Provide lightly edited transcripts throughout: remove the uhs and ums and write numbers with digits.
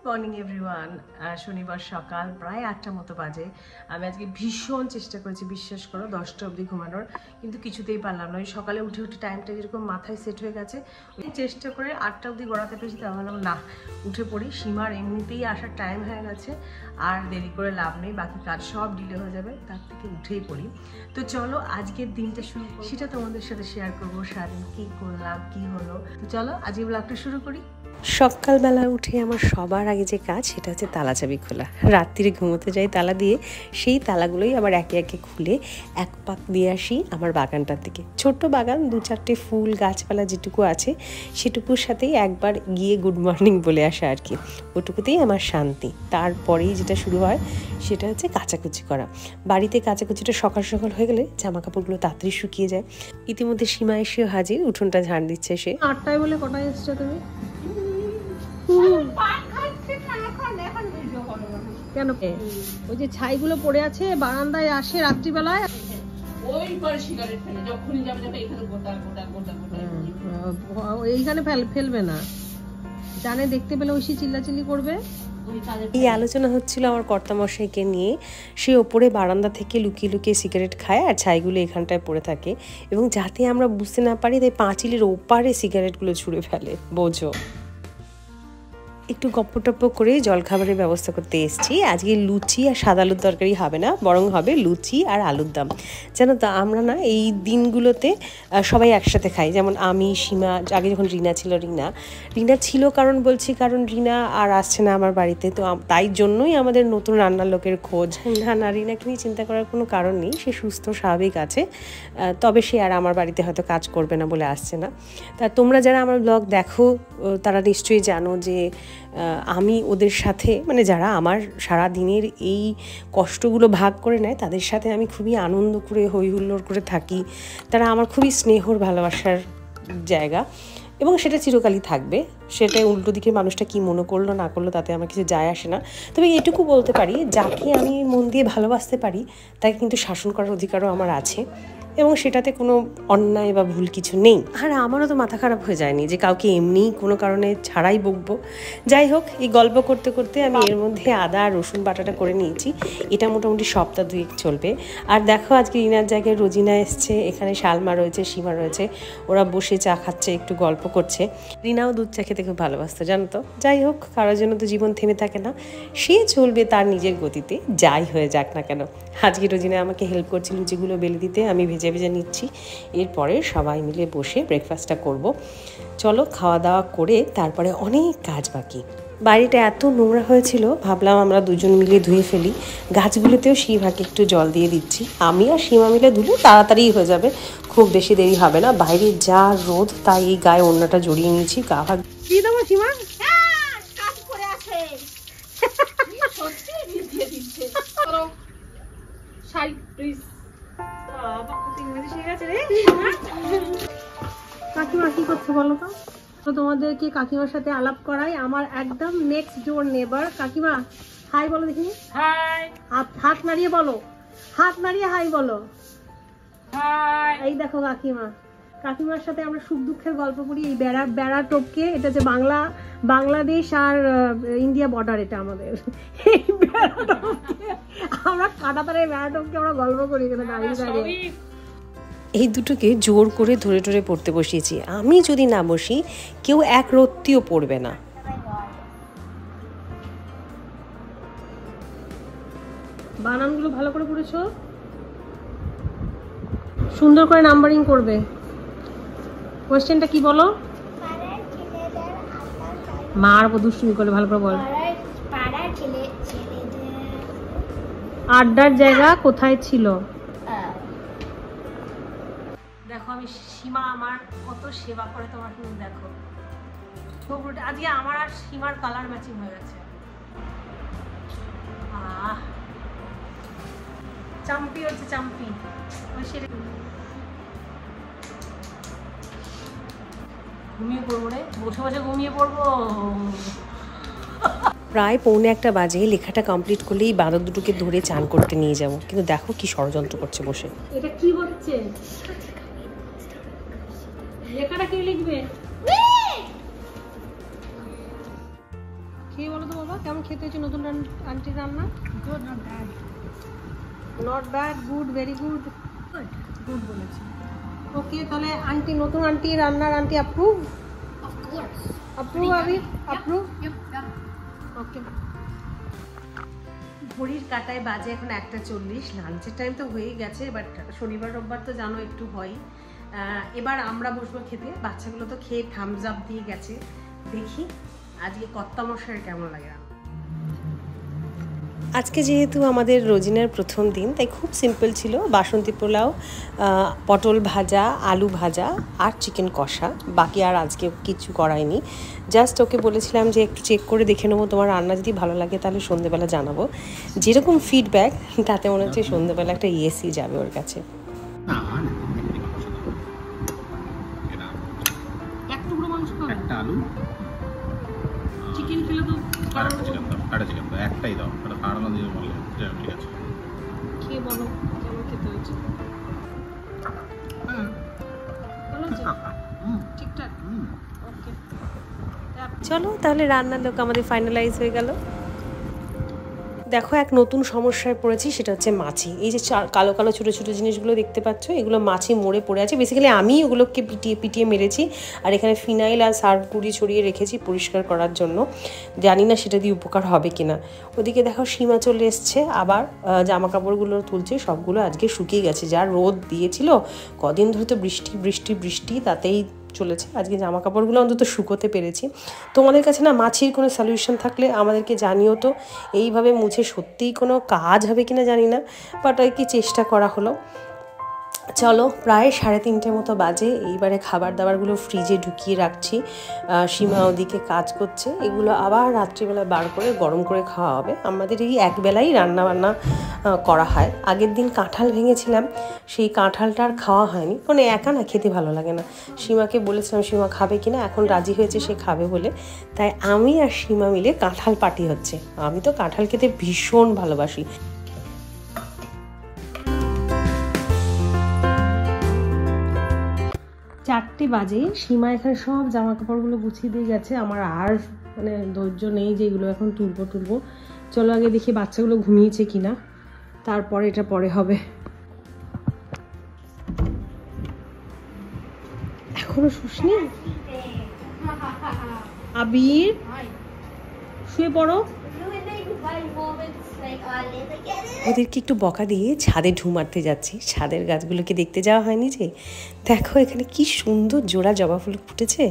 Morning everyone. শনিবার সকাল প্রায় 8টার মতো বাজে। আমি আজকে ভীষণ চেষ্টা করেছি, বিশ্বাস করো, 10টা অবধি ঘুমানোর, কিন্তু কিছুতেই পারলাম না। ওই সকালে উঠে উঠে টাইমটা যেরকম মাথায় সেট হয়ে গেছে, ওই চেষ্টা করে 8টা অবধি গড়াতে পেরেছি। তাই ভাবলাম না, উঠে পড়ি, সীমার এমনিতেই আসার টাইম হয়ে গেছে, আর দেরি করে লাভ নেই, বাকি কাজ সব ডিলে হয়ে যাবে, তার থেকে উঠেই পড়ি। তো চলো আজকের দিনটা শুরু করি, সেটা তোমাদের সাথে শেয়ার করবো, সারাদিন কী করলাম, কী হলো। তো চলো আজকে ব্লগটা শুরু করি। সকালবেলা উঠে আমার সবার আগে যে কাজ সেটা হচ্ছে তালা চাবি খোলা। রাত্রিরে ঘুমোতে যাই তালা দিয়ে, সেই তালাগুলোই আবার একে একে খুলে এক পাক দিয়ে আসি আমার বাগানটার দিকে। ছোট্ট বাগান, 2-4টে ফুল গাছপালা যেটুকু আছে সেটুকুর সাথেই একবার গিয়ে গুড মর্নিং বলে আসা আর কি, ওটুকুতেই আমার শান্তি। তারপরেই যেটা শুরু হয় সেটা হচ্ছে কাচাকুচি করা। বাড়িতে কাচাকুচিটা সকাল সকাল হয়ে গেলে জামা কাপড়গুলো তাড়াতাড়ি শুকিয়ে যায়। ইতিমধ্যে সীমা এসেও হাজির, উঠোনটা ঝাড় দিচ্ছে সে। 8টায় বলে কটায় এসছো তুমি? কেন? ওই যে ছাইগুলো পড়ে আছে বারান্দায়, আসে রাত্রিবেলায়, এইখানে ফেলবে না, জানে দেখতে পেলে ঐশী চিল্লাচিল্লি করবে। এই আলোচনা হচ্ছিল আমার কর্তামশাইকে নিয়ে। সে ওপরে বারান্দা থেকে লুকিয়ে লুকিয়ে সিগারেট খায় আর ছাইগুলো এখানটায় পড়ে থাকে, এবং যাতে আমরা বুঝতে না পারি তাই পাঁচিলের ওপারে সিগারেটগুলো ছুঁড়ে ফেলে, বোঝো। একটু গপ্প টপ্প করে জলখাবারের ব্যবস্থা করতে এসেছি। আজকে লুচি আর সাদা আলুর তরকারি হবে না, বরং হবে লুচি আর আলুর দম। জানো তো, আমরা না এই দিনগুলোতে সবাই একসাথে খাই। যেমন আমি, সীমা, আগে যখন রিনা ছিল কারণ বলছি, কারণ রিনা আর আসছে না আমার বাড়িতে, তো তাই জন্যই আমাদের নতুন রান্নার লোকের খোঁজ। না, রিনাকে নিয়ে চিন্তা করার কোনো কারণ নেই, সে সুস্থ স্বাভাবিক আছে, তবে সে আর আমার বাড়িতে হয়তো কাজ করবে না বলে আসছে না। তা তোমরা যারা আমার ব্লগ দেখো তারা নিশ্চয়ই জানো যে আমি ওদের সাথে, মানে যারা আমার সারা দিনের এই কষ্টগুলো ভাগ করে নেয়, তাদের সাথে আমি খুবই আনন্দ করে হই হুল্লোড় করে থাকি। তারা আমার খুবই স্নেহর ভালোবাসার জায়গা, এবং সেটা চিরকালই থাকবে। সেটা উল্টো দিকে মানুষটা কি মনে করলো না করলো তাতে আমার কিছু যায় আসে না। তবে এটুকু বলতে পারি, যাকে আমি মন দিয়ে ভালোবাসতে পারি তাকে কিন্তু শাসন করার অধিকারও আমার আছে, এবং সেটাতে কোনো অন্যায় বা ভুল কিছু নেই। আর আমারও তো মাথা খারাপ হয়ে যায়নি যে কাউকে এমনিই কোনো কারণে ছাড়াই বকবো। যাই হোক, এই গল্প করতে করতে আমি এর মধ্যে আদা আর রসুন বাটাটা করে নিয়েছি। এটা মোটামুটি সপ্তাহ 2 চলবে। আর দেখো, আজকে রিনার জায়গায় রোজিনা এসছে, এখানে শালমা রয়েছে, সীমা রয়েছে, ওরা বসে চা খাচ্ছে, একটু গল্প করছে। রিনাও দুধ চা খেতে খুব ভালোবাসতো, জানো তো। যাই হোক, কারোর জন্য তো জীবন থেমে থাকে না, সে চলবে তার নিজের গতিতে, যাই হয়ে যাক না কেন। আজকে রোজিনা আমাকে হেল্প করছে লুচিগুলো বেলে দিতে, আমি ভেজে নিচ্ছি। এরপরে সবাই মিলে বসে ব্রেকফাস্টটা করব। চলো, খাওয়া দাওয়া করে তারপরে অনেক কাজ বাকি। বাড়িটা এত নোংরা হয়েছিল, ভাবলাম আমরা দুজন মিলে ধুয়ে ফেলি। গাছগুলোতেও সেই ভাগে একটু জল দিয়ে দিচ্ছি। আমি আর সীমা মিলে ধুলে তাড়াতাড়ি হয়ে যাবে, খুব বেশি দেরি হবে না। বাইরে যা রোদ, তাই এই গায়ে ওড়নাটা জড়িয়ে নিয়েছি। গা ভাগ কি দেবো সীমা? কাকিমা কি করছো বলো তো? তোমাদেরকে কাকিমার সাথে আলাপ করাই, আমার একদম নেক্সট ডোর নেবার। কাকিমা হাই বলো দেখি। হাই। হাত নাড়িয়ে বলো, হাত নাড়িয়ে হাই বলো। হাই। এই দেখো কাকিমার সাথে আমরা সুখ দুঃখের গল্প করি। এই বেড়া টপকে, এটা যে বাংলাদেশ আর ইন্ডিয়া বর্ডার, এটা আমাদের। এই বেড়া টপকে আমরা কাটাতারে বেড়া টপকে আমরা গল্প করি এখানে দাঁড়িয়ে দাঁড়িয়ে। এই দুটোকে জোর করে ধরে ধরে পড়তে বসিয়েছি। আমি যদি না বসি, কেউ এক রত্তিও পড়বে না। বানানগুলো ভালো করে পড়েছো, সুন্দর করে নাম্বারিং করবে। কোশ্চেনটা কি বলো? মার দুষ্টুমি করে ভালো করে বল। আড্ডার জায়গা কোথায় ছিল? দেখো, আমি সীমা আমার কত সেবা করে তোমার, তুমি দেখো। আজকে আমার আর সীমার কালার ম্যাচিং হয়ে গেছে। চাম্পি হচ্ছে, চাম্পি। ঘুমিয়ে পড়বো রে, বসে বসে ঘুমিয়ে পড়বো। প্রায় 1:45 বাজে। লেখাটা কমপ্লিট করলেই বাঁদর দুটোকে ধরে চান করতে নিয়ে যাব, কিন্তু দেখো কি ষড়যন্ত্র করছে বসে। এটা কি হচ্ছে? লেখাটা কি লিখবে? খেয়ে বলো তো বাবা, কেমন খেতে হয়েছে নতুন আন্টির রান্না? Good, not bad. Not bad, good, very good. Good বলেছি। ওকে, তাহলে আন্টি, নতুন আন্টি রান্নার aunty approve? Of course. Approve আবি? অ্যাপ্রুভ? Yep, done. ওকে। ঘড়ির কাটায় বাজে এখন 1:40। লাঞ্চের টাইম তো হয়েই গেছে, বাট শনিবার রোববার তো জানো একটু হয়। এবার আমরা বসবো খেতে। বাচ্চাগুলো তো খেয়ে থামস আপ দিয়ে গেছে। দেখি আজকে কর্তামশাইয়ের কেমন লাগে। আজকে যেহেতু আমাদের রোজিনার প্রথম দিন, তাই খুব সিম্পল ছিল। বাসন্তী পোলাও, পটল ভাজা, আলু ভাজা আর চিকেন কষা। বাকি আর আজকে কিছু করাইনি। জাস্ট ওকে বলেছিলাম যে একটু চেক করে দেখে নেবো, তোমার রান্না যদি ভালো লাগে তাহলে সন্ধ্যেবেলা জানাবো। যেরকম ফিডব্যাক তাতে মনে হচ্ছে সন্ধ্যেবেলা একটা ইয়েসই যাবে ওর কাছে। এক টুকরো মাংস খাবে, একটা আলু, চিকেন খেলে তো আরেকটা চিকেন দাও, আরেকটা চিকেন দাও, একটাই দাও, ওটা কারণ দিয়ে বললে ঠিক আছে। খেয়ে বলো কেমন খেতে হয়েছে। ভালো হয়েছে? ঠিকঠাক? ওকে, চলো তাহলে রান্নার লোক আমাদের ফাইনালাইজ হয়ে গেল। দেখো এক নতুন সমস্যায় পড়েছি, সেটা হচ্ছে মাছি। এই যে কালো কালো ছোটো ছোটো জিনিসগুলো দেখতে পাচ্ছ, এগুলো মাছি মরে পড়ে আছে। বেসিক্যালি আমি ওগুলোকে পিটিয়ে পিটিয়ে মেরেছি, আর এখানে ফিনাইল আর সার্ফ গুঁড়ি ছড়িয়ে রেখেছি পরিষ্কার করার জন্য। জানি না সেটা দিয়ে উপকার হবে কিনা। ওদিকে দেখো সীমা চলে এসছে, আবার জামা কাপড়গুলো তুলছে। সবগুলো আজকে শুকিয়ে গেছে, যা রোদ দিয়েছিল কদিন ধরে তো বৃষ্টি বৃষ্টি বৃষ্টি, তাতেই চলেছে। আজকে জামা কাপড়গুলো অন্তত শুকোতে পেরেছি। তোমাদের কাছে না মাছির কোনো সলিউশন থাকলে আমাদেরকে জানিও তো। এইভাবে মুছে সত্যিই কোনো কাজ হবে কিনা জানি না, বাট আর কি চেষ্টা করা হলো। চলো প্রায় 3:30 মতো বাজে। এইবারে খাবার দাবারগুলো ফ্রিজে ঢুকিয়ে রাখছি। সীমা ওদিকে কাজ করছে, এগুলো আবার রাত্রিবেলা বার করে গরম করে খাওয়া হবে। আমাদের এই একবেলাই রান্নাবান্না করা হয়। আগের দিন কাঁঠাল ভেঙেছিলাম, সেই কাঁঠালটা আর খাওয়া হয়নি, মানে একা না খেতে ভালো লাগে না। সীমাকে বলেছিলাম সীমা খাবে কিনা, এখন রাজি হয়েছে সে খাবে বলে। তাই আমি আর সীমা মিলে কাঁঠাল পার্টি হচ্ছে। আমি তো কাঁঠাল খেতে ভীষণ ভালোবাসি। 4টে বাজে। সীমা এখানে সব জামা কাপড়গুলো গুছিয়ে দিয়ে গেছে। আমার আর মানে ধৈর্য নেই যে এগুলো এখন তুলবো। চলো আগে দেখি বাচ্চাগুলো ঘুমিয়েছে কিনা, তারপরে এটা পরে হবে। এখনো শুসনি? আবির শুয়ে পড়ো। ওদেরকে একটু বকা দিয়ে ছাদে ঢু মারতে যাচ্ছি। ছাদের গাছগুলোকে দেখতে যাওয়া হয়নি যে। দেখো এখানে কি সুন্দর জোড়া জবা ফুল ফুটেছে,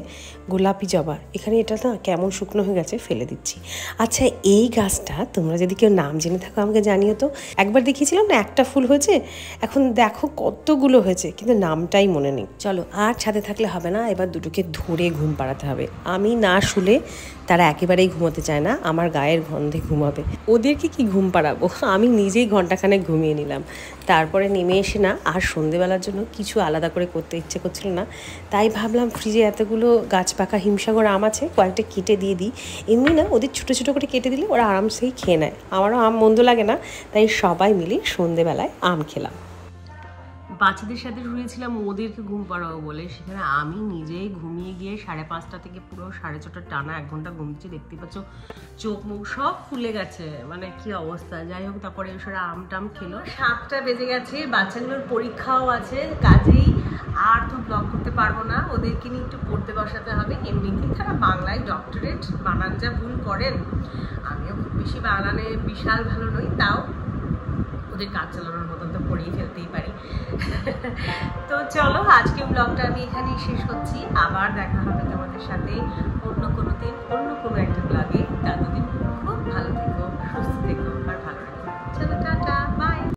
গোলাপি জবা। এখানে এটা না কেমন শুকনো হয়ে গেছে, ফেলে দিচ্ছি। আচ্ছা এই গাছটা তোমরা যদি কেউ নাম জেনে থাকো আমাকে জানিও তো। একবার দেখিয়েছিলাম না একটা ফুল হয়েছে, এখন দেখো কতগুলো হয়েছে, কিন্তু নামটাই মনে নেই। চলো আর ছাদে থাকলে হবে না, এবার দুটোকে ধরে ঘুম পাড়াতে হবে। আমি না শুলে তারা একেবারেই ঘুমোতে চায় না, আমার গায়ের গন্ধে ঘুমাবে। ওদেরকে কি ঘুম পাড়াবো, আমি নিজেই ঘন্টাখানেক ঘুমিয়ে নিলাম। তারপরে নেমে এসে না আর সন্ধেবেলার জন্য কিছু আলাদা করে করতে ইচ্ছে করছিল না, তাই ভাবলাম ফ্রিজে এতগুলো গাছ পাকা হিমসাগর আম আছে, কয়েকটা কেটে দিয়ে দিই। এমনি না ওদের ছোটো ছোটো করে কেটে দিলে ওরা আরামসেই খেয়ে নেয়। আমারও আম মন্দ লাগে না, তাই সবাই মিলে সন্ধেবেলায় আম খেলাম। বাচ্চাদের সাথে শুয়েছিলাম ওদেরকে ঘুম পাড়াবো বলে, সেখানে আমি নিজেই ঘুমিয়ে গিয়ে 5:30 থেকে পুরো 6:30 টানা 1 ঘন্টা ঘুমিয়েছি। দেখতে পাচ্ছ চোখ মুখ সব ফুলে গেছে, মানে কি অবস্থা। যাই হোক, তারপরে ওরা আম টাম খেলো। 7টা বেজে গেছে, বাচ্চাগুলোর পরীক্ষাও আছে, কাজেই আর তো ব্লগ করতে পারবো না। ওদেরকে নিয়ে একটু পড়তে বসাতে হবে। এমনিতেই তারা বাংলায় ডক্টরেট, বানান যা ভুল করেন। আমিও খুব বেশি বানানে বিশাল ভালো নই, তাও ওদের কাজ চালানোর মতন তো পড়িয়ে ফেলতেই পারি। তো চলো আজকে ব্লগটা আমি এখানেই শেষ করছি। আবার দেখা হবে তোমাদের সাথে অন্য কোনো দিন, অন্য কোনো একটা ব্লগে।